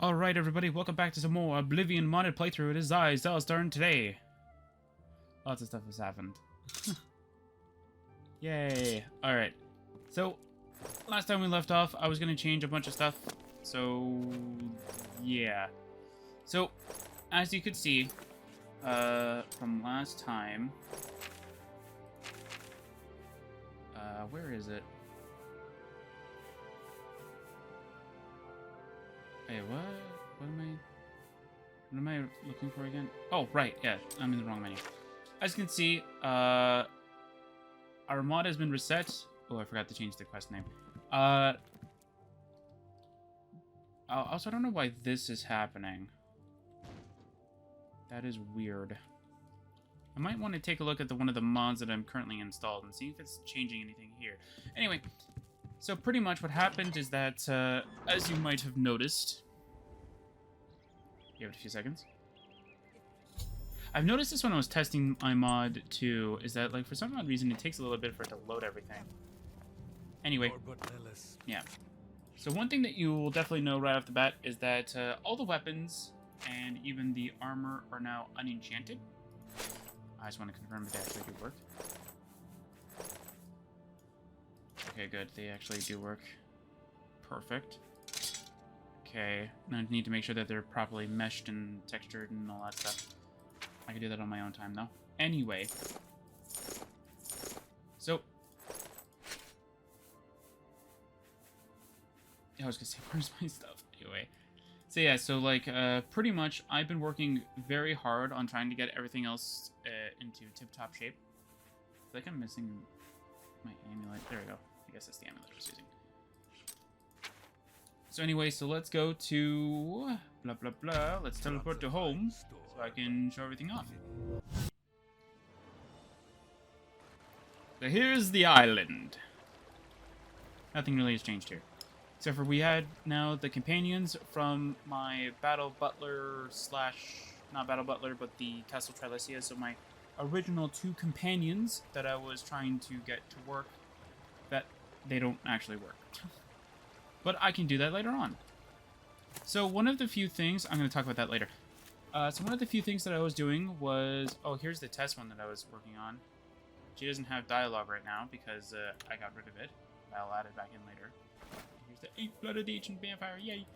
Alright everybody, welcome back to some more Oblivion modded playthrough. It is I, Xilestar, and today lots of stuff has happened. Yay! Alright, so last time we left off, I was going to change a bunch of stuff, so yeah. So, as you could see, from last time, where is it? Hey, what? What am I looking for again? Oh, right, yeah, I'm in the wrong menu. As you can see, our mod has been reset. Oh, I forgot to change the quest name. Also, I don't know why this is happening. That is weird. I might want to take a look at one of the mods that I'm currently installed and see if it's changing anything here. Anyway, so pretty much what happened is that, as you might have noticed... Give it a few seconds. I've noticed this when I was testing my mod too, is that like for some odd reason it takes a little bit for it to load everything. Anyway, yeah. So one thing that you will definitely know right off the bat is that all the weapons and even the armor are now unenchanted. I just want to confirm that they actually do work. Okay, good. They actually do work. Perfect. Okay, now I need to make sure that they're properly meshed and textured and all that stuff. I can do that on my own time, though. Anyway. So. I was gonna say, where's my stuff? Anyway. So yeah, so like, pretty much, I've been working very hard on trying to get everything else into tip-top shape. I think I'm missing my amulet. There we go. I guess that's the amulet I was using. So anyway, so let's go to blah blah blah. Let's teleport to home so I can show everything off. So here's the island. Nothing really has changed here. Except for we had now the companions from my battle butler slash, not battle butler, but the Castle Trilesia. So my original two companions that I was trying to get to work, that they don't actually work. But I can do that later on. So one of the few things, I'm going to talk about that later. So one of the few things that I was doing was, oh, here's the test one that I was working on. She doesn't have dialogue right now because I got rid of it. I'll add it back in later. Here's the 8-blooded ancient vampire, yay!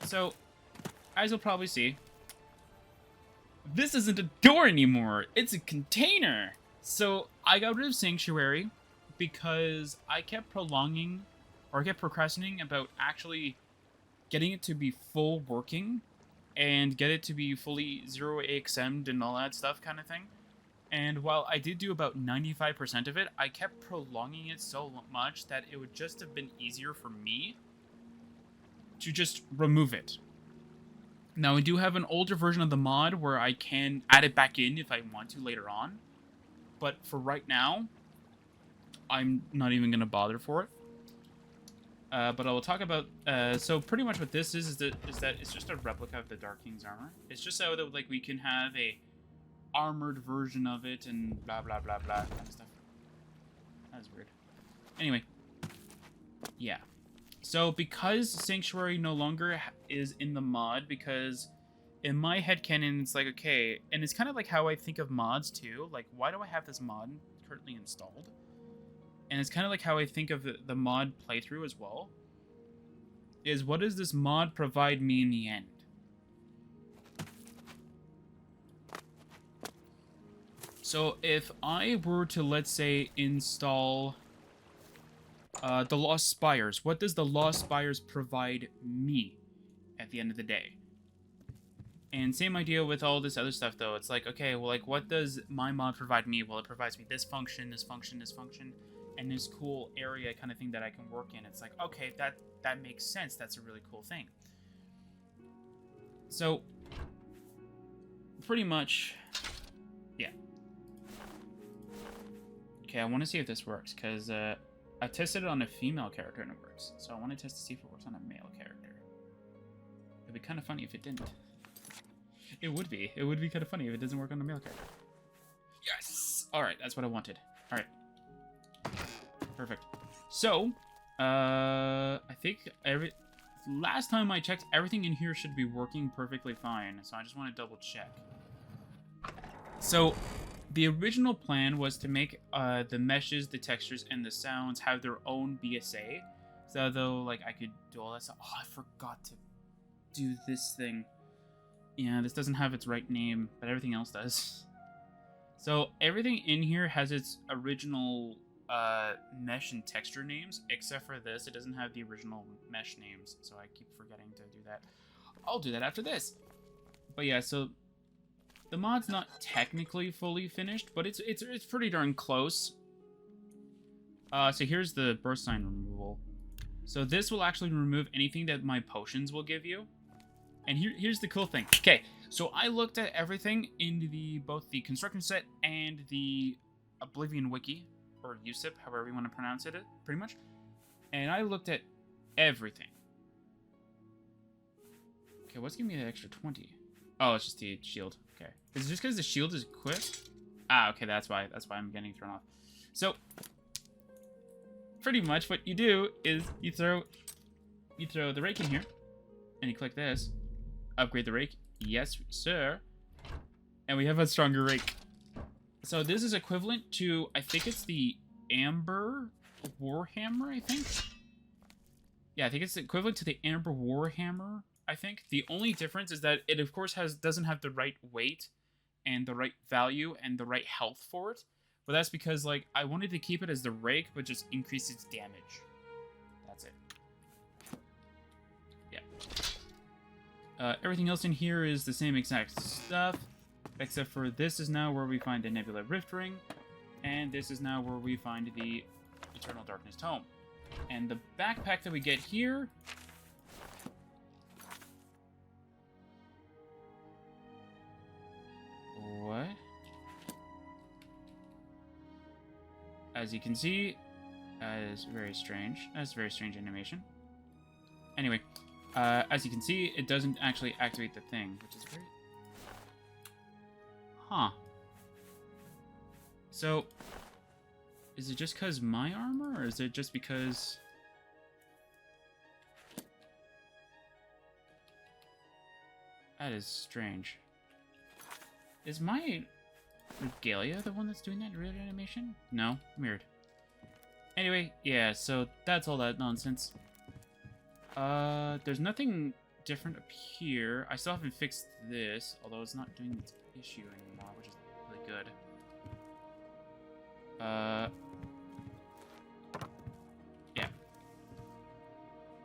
So, as you'll probably see, this isn't a door anymore, it's a container! So, I got rid of Sanctuary because I kept procrastinating about actually getting it to be full working and get it to be fully 0AXM'd and all that stuff kind of thing. And while I did do about 95% of it, I kept prolonging it so much that it would just have been easier for me to just remove it. Now, I do have an older version of the mod where I can add it back in if I want to later on. But for right now, I'm not even going to bother for it. But I will talk about... so pretty much what this is that it's just a replica of the Dark King's armor. It's just so that like we can have a armored version of it and blah blah blah blah kind of stuff. That's weird. Anyway. Yeah. So because Sanctuary no longer is in the mod, because in my headcanon it's like, okay, and it's kind of like how I think of mods too. Like, why do I have this mod currently installed? And it's kind of like how I think of the mod playthrough as well, is what does this mod provide me in the end? So if I were to, let's say, install the Lost Spires, what does the Lost Spires provide me at the end of the day? And same idea with all this other stuff, though. It's like, okay, well, like, what does my mod provide me? Well, it provides me this function, this function, this function, and this cool area kind of thing that I can work in. It's like, okay, that makes sense. That's a really cool thing. So, pretty much, yeah. Okay, I want to see if this works, because I tested it on a female character and it works. So I want to test to see if it works on a male character. It'd be kind of funny if it didn't. It would be. It would be kind of funny if it doesn't work on a male character. Yes! Alright, that's what I wanted. Alright. Perfect. So, I think last time I checked, everything in here should be working perfectly fine. So I just want to double check. So the original plan was to make the meshes, the textures, and the sounds have their own BSA. So though, like, I could do all that stuff. Oh, I forgot to do this thing. Yeah, this doesn't have its right name, but everything else does. So everything in here has its original mesh and texture names, except for this. It doesn't have the original mesh names, so I keep forgetting to do that. I'll do that after this. But yeah, so the mod's not technically fully finished, but it's pretty darn close. So here's the burst sign removal. So this will actually remove anything that my potions will give you. And here's the cool thing. Okay, so I looked at everything in both the construction set and the Oblivion wiki, or USIP, however you want to pronounce it, pretty much. And I looked at everything. Okay, what's giving me the extra 20? Oh, it's just the shield. Okay. Is it just because the shield is equipped? Ah, okay, that's why I'm getting thrown off. So, pretty much what you do is you throw the rake in here, and you click this. Upgrade the rake. Yes, sir. And we have a stronger rake. So this is equivalent to, I think it's the Amber Warhammer, I think? Yeah, I think it's equivalent to the Amber Warhammer, I think. The only difference is that it, of course, doesn't have the right weight and the right value and the right health for it. But that's because, like, I wanted to keep it as the rake, but just increase its damage. That's it. Yeah. Everything else in here is the same exact stuff, except for this is now where we find the Nebula Rift Ring, and this is now where we find the Eternal Darkness Tome. And the backpack that we get here... What? As you can see, that is very strange. That's a very strange animation. Anyway, as you can see, it doesn't actually activate the thing, which is very... Huh. So, is it just because my armor, or is it just because... That is strange. Is my Regalia the one that's doing that weird animation? No? Weird. Anyway, yeah, so that's all that nonsense. There's nothing different up here. I still haven't fixed this, although it's not doing its issue anymore, which is really good. Yeah.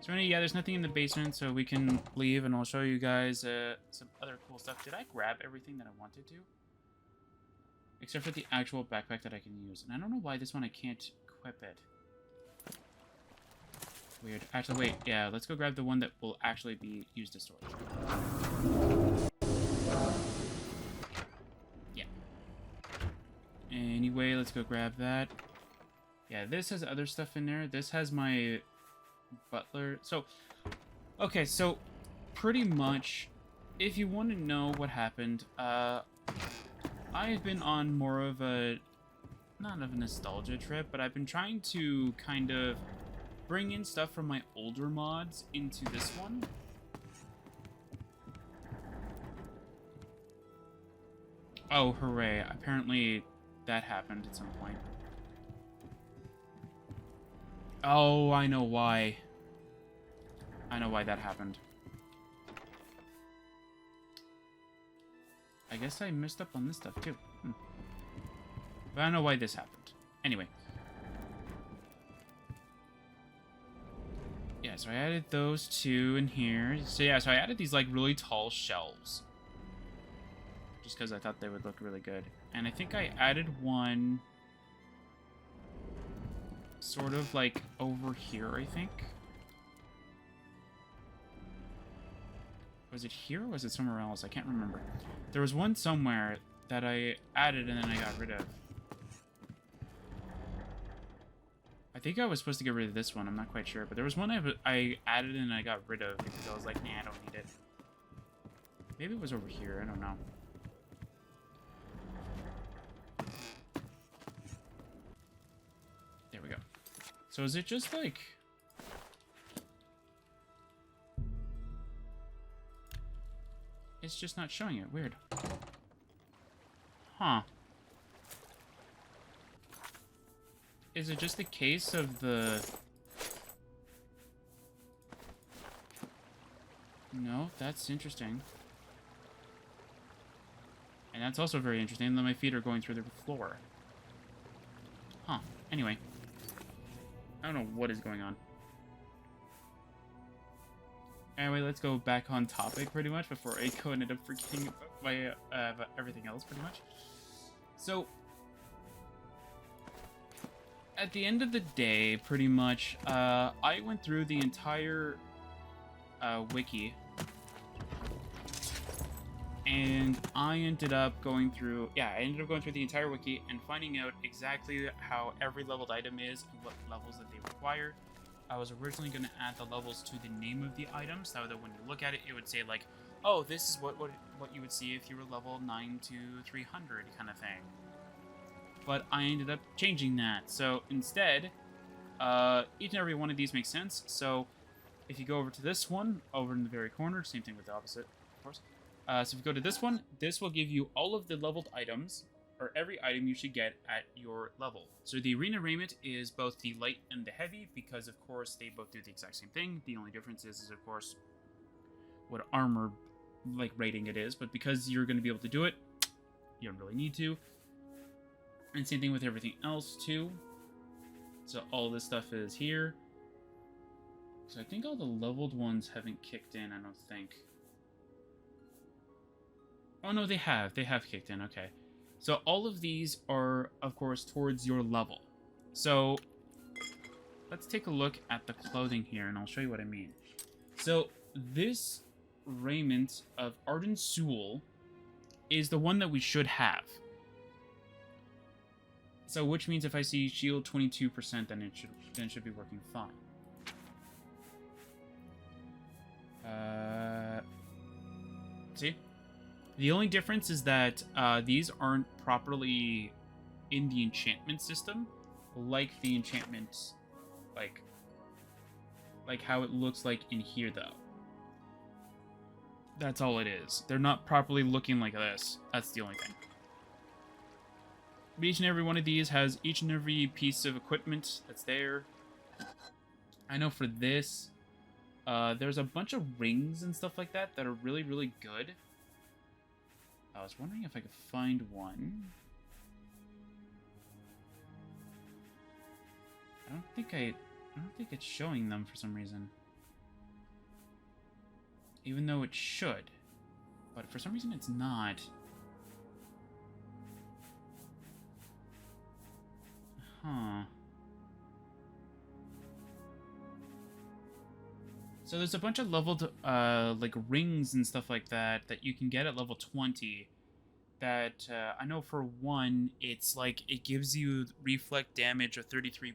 So anyway, yeah, there's nothing in the basement, so we can leave, and I'll show you guys some other cool stuff. Did I grab everything that I wanted to? Except for the actual backpack that I can use. And I don't know why this one I can't equip it. Weird. Actually, wait. Yeah, let's go grab the one that will actually be used as storage. Yeah. Anyway, let's go grab that. Yeah, this has other stuff in there. This has my butler. So, okay, so pretty much, if you want to know what happened, I've been on more of a, not of a nostalgia trip, but I've been trying to kind of bring in stuff from my older mods into this one. Oh, hooray. Apparently that happened at some point. Oh, I know why. I know why that happened. I guess I messed up on this stuff too. But I know why this happened. Anyway. Yeah, so I added those two in here. So yeah, so I added these like really tall shelves. Just because I thought they would look really good. And I think I added one sort of like over here, I think. Was it here or was it somewhere else? I can't remember. There was one somewhere that I added and then I got rid of. I think I was supposed to get rid of this one. I'm not quite sure. But there was one I added and I got rid of because I was like, nah, I don't need it. Maybe it was over here. I don't know. There we go. So is it just like... it's just not showing it? Weird. Huh. Is it just a case of the... No, that's interesting. And that's also very interesting, that my feet are going through the floor. Huh. Anyway. I don't know what is going on. Anyway, let's go back on topic, pretty much, before I go and end up forgetting about everything else, pretty much. So, at the end of the day, pretty much, I went through the entire wiki, and I ended up going through the entire wiki and finding out exactly how every leveled item is and what levels that they require. I was originally going to add the levels to the name of the item, so that when you look at it, it would say like, oh, this is what you would see if you were level 9 to 300 kind of thing. But I ended up changing that. So instead, each and every one of these makes sense. So if you go over to this one, over in the very corner, same thing with the opposite, of course. So if you go to this one, this will give you all of the leveled items, or every item you should get at your level. So the arena raiment is both the light and the heavy, because of course they both do the exact same thing. The only difference is of course what armor like rating it is, but because you're going to be able to do it, you don't really need to. And same thing with everything else too. So all this stuff is here. So I think all the leveled ones haven't kicked in, I don't think. Oh no, they have kicked in, okay. So all of these are, of course, towards your level. So let's take a look at the clothing here, and I'll show you what I mean. So this raiment of Arden Sewell is the one that we should have. So which means if I see shield 22%, then it should be working fine. See? The only difference is that these aren't properly in the enchantment system, like the enchantment, like how it looks like in here, though. That's all it is. They're not properly looking like this. That's the only thing. But each and every one of these has each and every piece of equipment that's there. I know for this, there's a bunch of rings and stuff like that that are really, really good. I was wondering if I could find one. I don't think it's showing them for some reason. Even though it should. But for some reason it's not. Huh. So there's a bunch of leveled, like, rings and stuff like that that you can get at level 20 that, I know for one, it's like, it gives you reflect damage of 33%.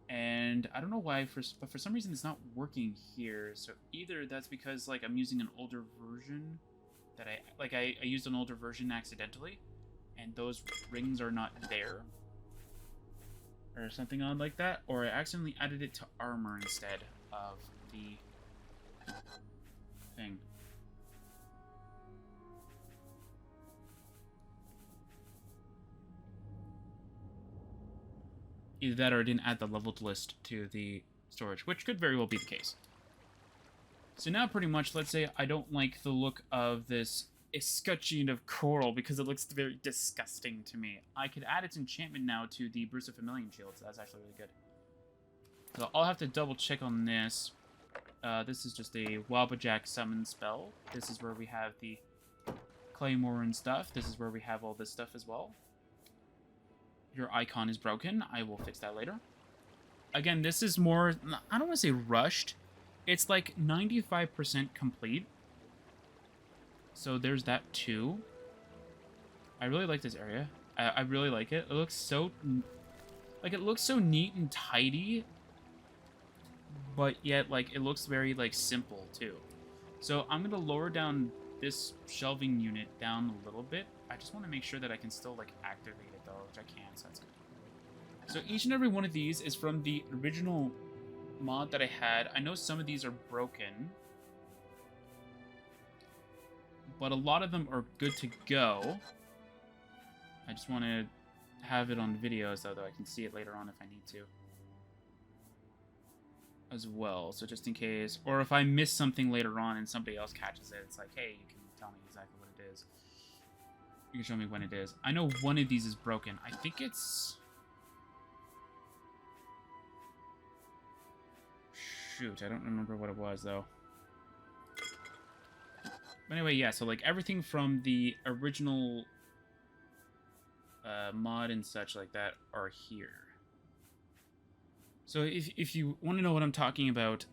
And I don't know why, but for some reason it's not working here. So either that's because, like, I'm using an older version that I used an older version accidentally, and those rings are not there. Or something odd like that, or I accidentally added it to armor instead of the thing. Either that or I didn't add the leveled list to the storage, which could very well be the case. So now pretty much, let's say I don't like the look of this escutcheon of coral because it looks very disgusting to me. I could add its enchantment now to the Bruce of Familian Shield, so that's actually really good. So I'll have to double check on this. This is just a Wabajack summon spell. This is where we have the Claymore and stuff. This is where we have all this stuff as well. Your icon is broken. I will fix that later. Again, this is more, I don't want to say rushed. It's like 95% complete. So there's that too. I really like this area. I really like it. It looks so, like, it looks so neat and tidy, but yet, like, it looks very, like, simple too. So I'm gonna lower down this shelving unit down a little bit. I just want to make sure that I can still, like, activate it though, which I can, so that's good. So each and every one of these is from the original mod that I had. I know some of these are broken. but a lot of them are good to go. I just want to have it on video so that I can see it later on if I need to. As well, so just in case. Or if I miss something later on and somebody else catches it, it's like, hey, you can tell me exactly what it is. You can show me when it is. I know one of these is broken. I think it's... Shoot, I don't remember what it was, though. But anyway, yeah, so, like, everything from the original mod and such like that are here. So if you want to know what I'm talking about,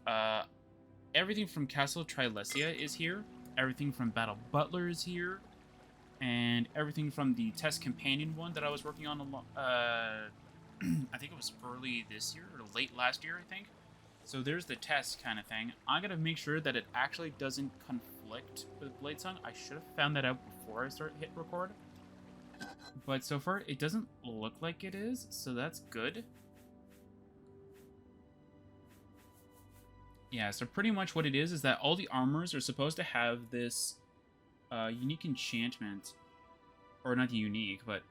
everything from Castle Trilesia is here. Everything from Battle Butler is here. And everything from the Test Companion one that I was working on, I think it was early this year, or late last year, I think. So there's the test kind of thing. I'm going to make sure that it actually doesn't conflict with Bladesong. I should have found that out before I hit record. But so far, it doesn't look like it is, so that's good. Yeah, so pretty much what it is that all the armors are supposed to have this unique enchantment. Or not unique, but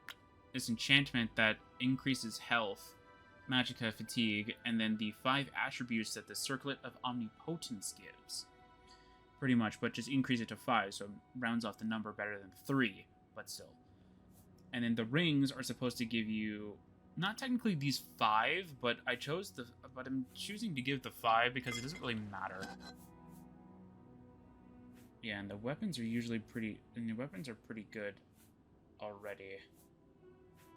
this enchantment that increases health, magicka, fatigue, and then the 5 attributes that the Circlet of Omnipotence gives. Pretty much, but just increase it to 5, so it rounds off the number better than 3, but still. And then the rings are supposed to give you, not technically these 5, but I'm choosing to give the 5 because it doesn't really matter. Yeah, and the weapons are usually pretty good already.